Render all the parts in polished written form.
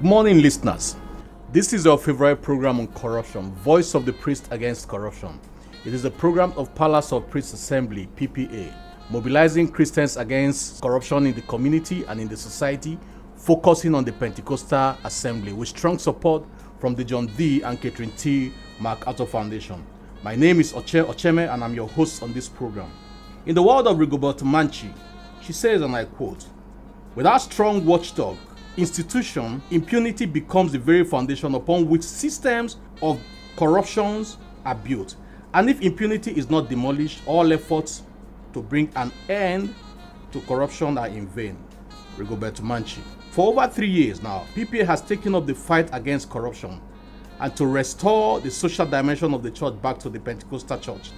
morning, listeners. This is your favorite program on corruption, Voice of the Priest Against Corruption. It is a program of Palace of Priests Assembly, PPA, mobilizing Christians against corruption in the community and in the society, focusing on the Pentecostal Assembly with strong support from the John D. and Catherine T. MacArthur Foundation. My name is Ocheme and I'm your host on this program. In the word of Rigoberta Manchi, she says, and I quote, "Without strong watchdog institution, impunity becomes the very foundation upon which systems of corruptions are built. And if impunity is not demolished, all efforts to bring an end to corruption are in vain." Rigoberta Manchi. For over 3 years now, PPA has taken up the fight against corruption and to restore the social dimension of the church back to the Pentecostal church.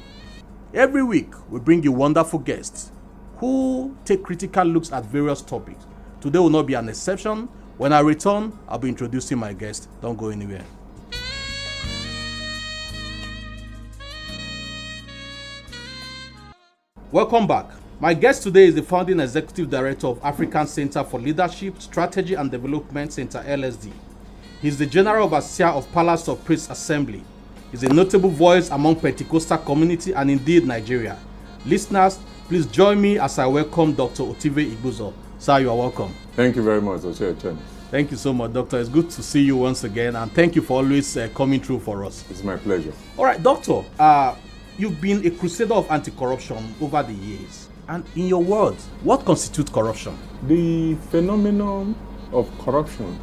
Every week, we bring you wonderful guests who take critical looks at various topics. Today will not be an exception. When I return, I'll be introducing my guest. Don't go anywhere. Welcome back. My guest today is the founding executive director of African Center for Leadership, Strategy and Development Center, LSD. He's the general overseer of Palace of Priests Assembly. He's a notable voice among Pentecostal community and indeed Nigeria. Listeners, please join me as I welcome Dr. Otive Igbuzor. Sir, you are welcome. Thank you very much, Ocheme. Thank you so much, Doctor. It's good to see you once again, and thank you for always coming through for us. It's my pleasure. All right, Doctor, you've been a crusader of anti-corruption over the years. And in your words, what constitutes corruption? The phenomenon of corruption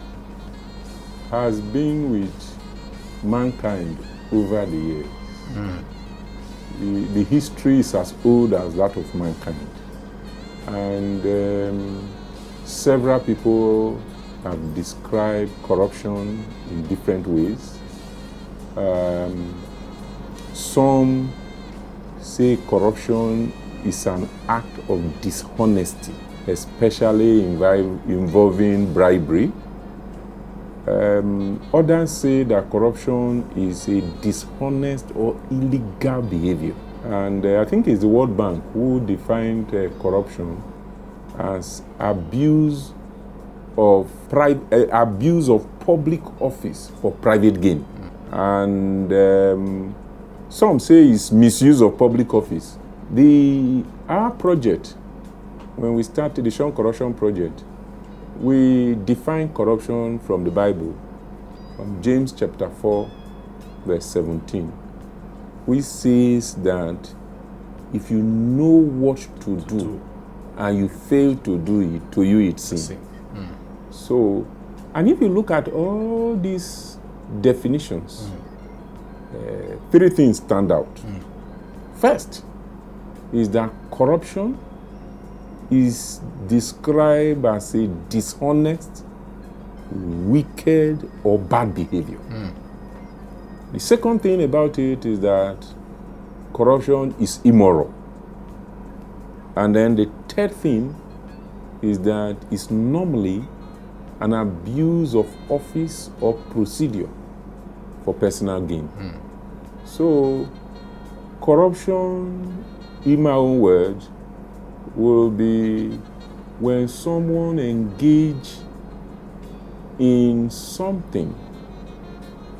has been with mankind over the years. The history is as old as that of mankind. And several people have described corruption in different ways. Some say corruption is an act of dishonesty, especially involving bribery. Others say that corruption is a dishonest or illegal behavior. And I think it's the World Bank who defined corruption as abuse of public office for private gain. And some say it's misuse of public office. Our project, when we started the Shun Corruption Project, we define corruption from the Bible, from James chapter 4, verse 17. Which says that if you know what to do and you fail to do it, to you it's sin. So, and if you look at all these definitions, three things stand out. First is that corruption is described as a dishonest, wicked, or bad behavior. The second thing about it is that corruption is immoral. And then the third thing is that it's normally an abuse of office or procedure for personal gain. So corruption, in my own words, will be when someone engages in something,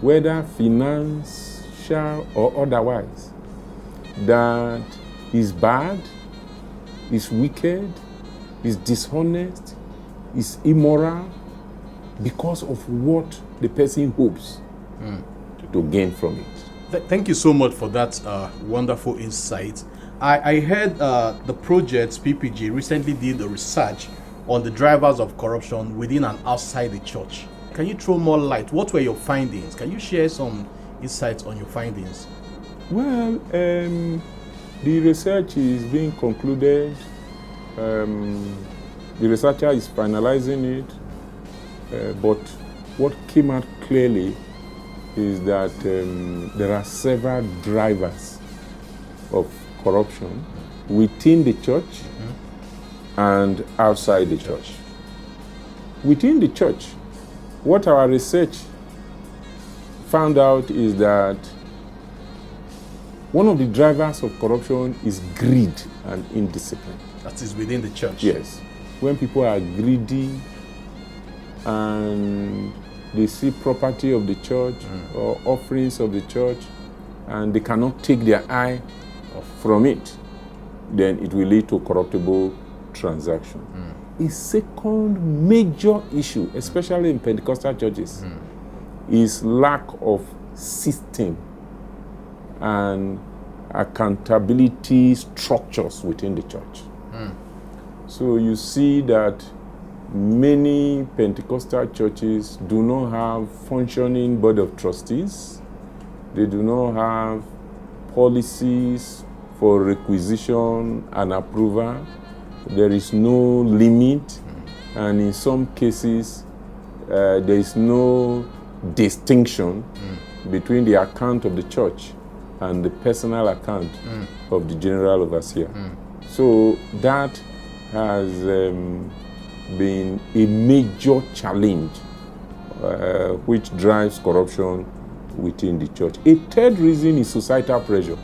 whether financial or otherwise, that is bad, is wicked, is dishonest, is immoral, because of what the person hopes to gain from it. Thank you so much for that wonderful insight. I heard the project PPG recently did a research on the drivers of corruption within and outside the church. Can you throw more light? What were your findings? Can you share some insights on your findings? Well, the research is being concluded. The researcher is finalizing it. But what came out clearly is that there are several drivers of corruption within the church and outside the church. Within the church, what our research found out is that one of the drivers of corruption is greed and indiscipline. That is within the church. Yes. When people are greedy and they see property of the church or offerings of the church, and they cannot take their eye from it, then it will lead to corruptible transaction. A second major issue, especially in Pentecostal churches, is lack of system and accountability structures within the church. So you see that many Pentecostal churches do not have functioning board of trustees. They do not have policies for requisition and approval. There is no limit, and in some cases, there is no distinction between the account of the church and the personal account of the general overseer. So that has been a major challenge which drives corruption within the church. A third reason is societal pressure,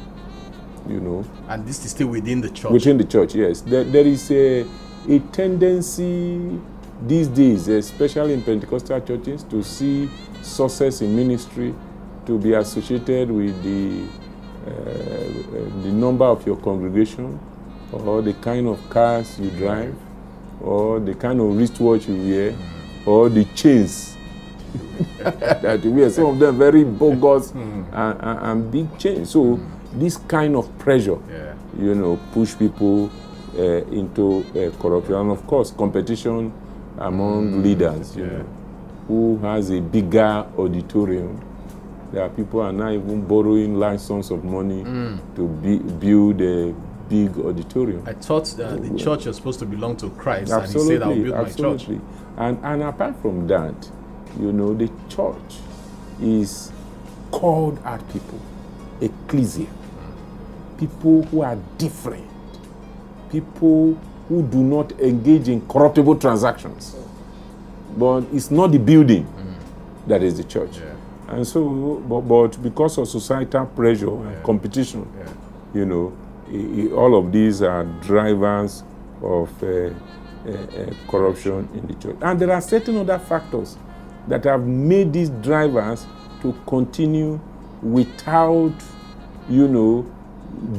you know. And this is still within the church? Within the church, yes. There is a tendency these days, especially in Pentecostal churches, to see success in ministry to be associated with the number of your congregation, or the kind of cars you drive, or the kind of wristwatch you wear, or the chains that you wear. Some of them very bogus and big chains. So this kind of pressure, you know, push people into corruption. And of course, competition among leaders, you know, who has a bigger auditorium. There are people are now even borrowing large sums of money to build a big auditorium. I thought the church was supposed to belong to Christ, Absolutely, and he said, "I'll build my church." And apart from that, you know, the church is called out people, ecclesia, people who are different, people who do not engage in corruptible transactions. But it's not the building that is the church. And so, but because of societal pressure and competition, you know, all of these are drivers of corruption in the church. And there are certain other factors that have made these drivers to continue without, you know,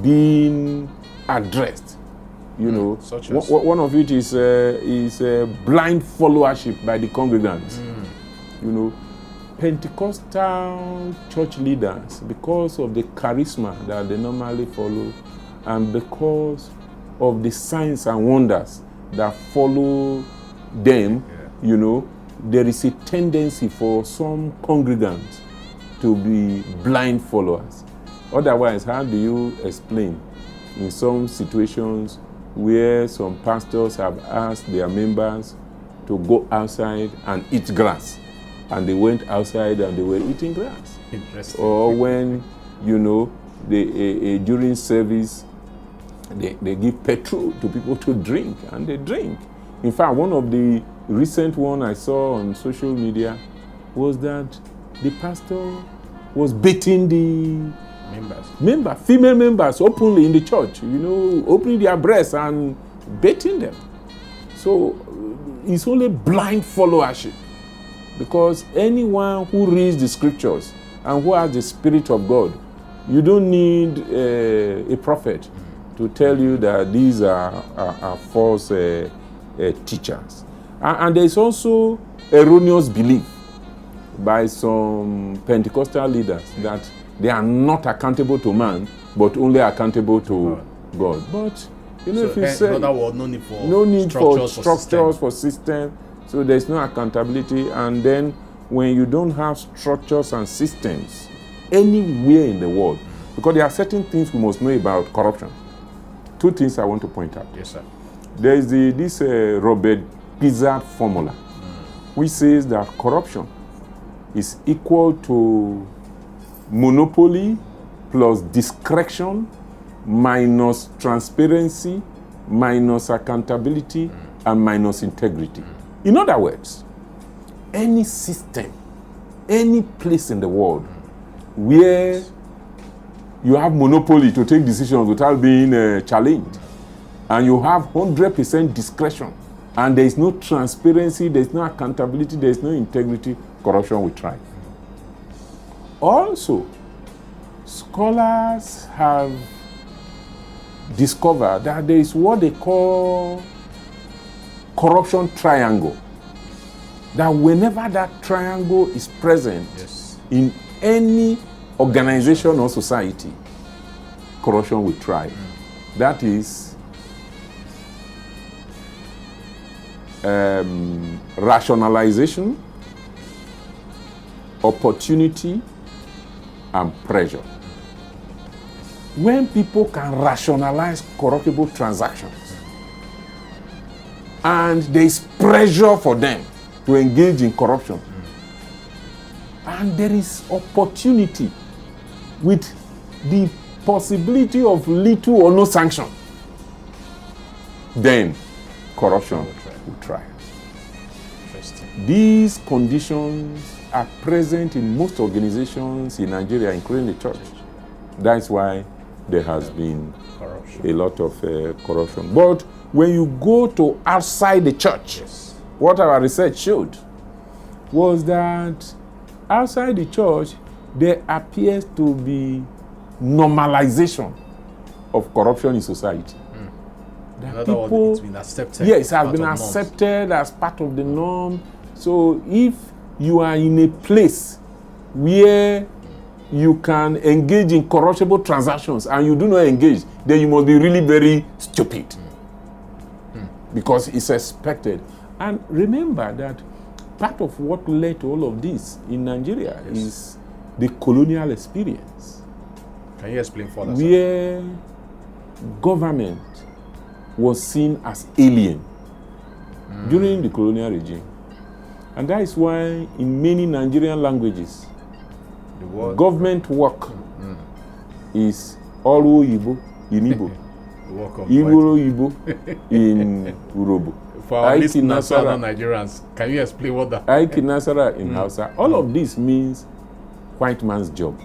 being addressed. You know, such as? One of it is blind followership by the congregants. You know, Pentecostal church leaders, because of the charisma that they normally follow, and because of the signs and wonders that follow them, you know, there is a tendency for some congregants to be blind followers. Otherwise, how do you explain in some situations where some pastors have asked their members to go outside and eat grass, and they went outside and they were eating grass? Interesting. Or when, you know, during service, they give petrol to people to drink, and they drink. In fact, one of the recent one I saw on social media was that the pastor was beating the female members openly in the church, you know, opening their breasts and beating them. So it's only blind followership, because anyone who reads the scriptures and who has the Spirit of God, you don't need a prophet to tell you that these are false teachers. And there's also erroneous belief by some Pentecostal leaders that they are not accountable to man, but only accountable to God. But, you know, so if you say, in other words, no need for structures, for system, so there's no accountability. And then when you don't have structures and systems anywhere in the world, because there are certain things we must know about corruption. Two things I want to point out. Yes, sir. There is this Robert Igbuzor formula, which says that corruption is equal to monopoly plus discretion minus transparency minus accountability and minus integrity. In other words, any system, any place in the world where you have monopoly to take decisions without being challenged, and you have 100% discretion and there is no transparency, there is no accountability, there is no integrity, corruption will thrive. Also, scholars have discovered that there is what they call corruption triangle. That whenever that triangle is present in any organization or society, corruption will thrive. That is rationalization, opportunity, and pressure. When people can rationalize corruptible transactions and there is pressure for them to engage in corruption, and there is opportunity with the possibility of little or no sanction, then corruption will thrive. These conditions are present in most organizations in Nigeria, including the church. That's why there has been a lot of corruption. But when you go to outside the church, what our research showed was that outside the church, there appears to be normalization of corruption in society. That people, it's been accepted. Yes, it has been accepted as part of the norm. So if you are in a place where you can engage in corruptible transactions and you do not engage, then you must be really very stupid. Because it's expected. And remember that part of what led to all of this in Nigeria is the colonial experience. Can you explain further? Where government was seen as alien during the colonial regime. And that is why in many Nigerian languages, government work is Olu Igbo in Igbo, Igbo Igbo in Urobo. For our listeners, Southern Nigerians, can you explain what that? Aiki Nasara in Hausa. All of this means white man's job.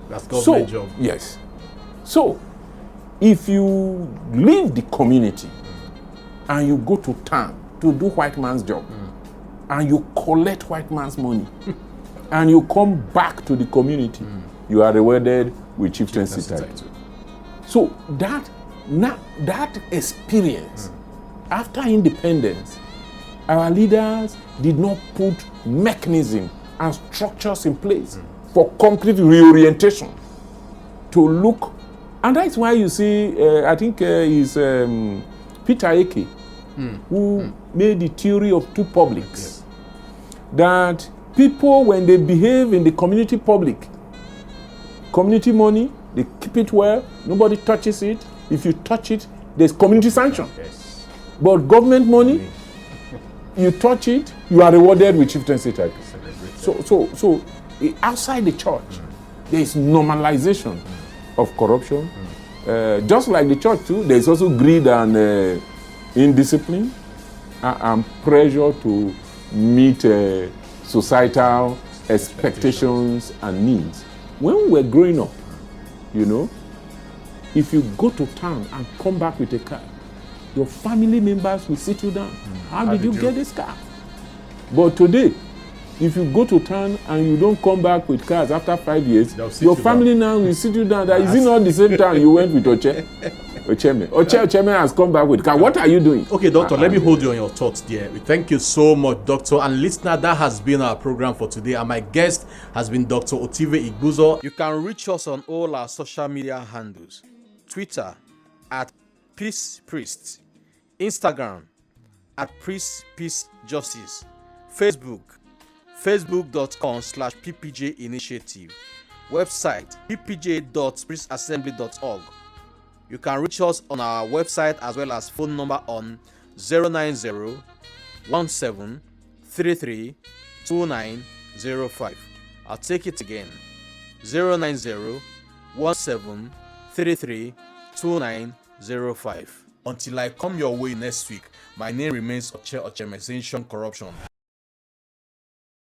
That's government job. Yes. So, if you leave the community and you go to town to do white man's job, and you collect white man's money, and you come back to the community, you are rewarded with chieftaincy title. So that experience, after independence, our leaders did not put mechanism and structures in place for complete reorientation to look. And that's why you see, I think it's Peter Eke, who made the theory of two publics. That people, when they behave in the community public, community money, they keep it well, nobody touches it. If you touch it, there's community sanction. But government money, you touch it, you are rewarded with chieftaincy title. So outside the church, there is normalization of corruption. Just like the church too, there is also greed and indiscipline and pressure to meet societal expectations and needs. When we were growing up, you know, if you go to town and come back with a car, your family members will sit you down. How did you get this car? But today, if you go to town and you don't come back with cars after 5 years, your family now will sit you down. That is it not the same time you went with Ocheme has come back with car. What are you doing? Okay, Doctor, let me hold you on your thoughts there. Thank you so much, Doctor. And listener, that has been our program for today. And my guest has been Dr. Otive Igbuzor. You can reach us on all our social media handles. Twitter at Peace Priest, Instagram at Priest Peace Justice, Facebook.com/PPJ Initiative, website ppj.priestassembly.org. You can reach us on our website as well as phone number on 090-1733-2905. I'll take it again. 090-1733-2905. Until I come your way next week, my name remains Ochemezation Corruption.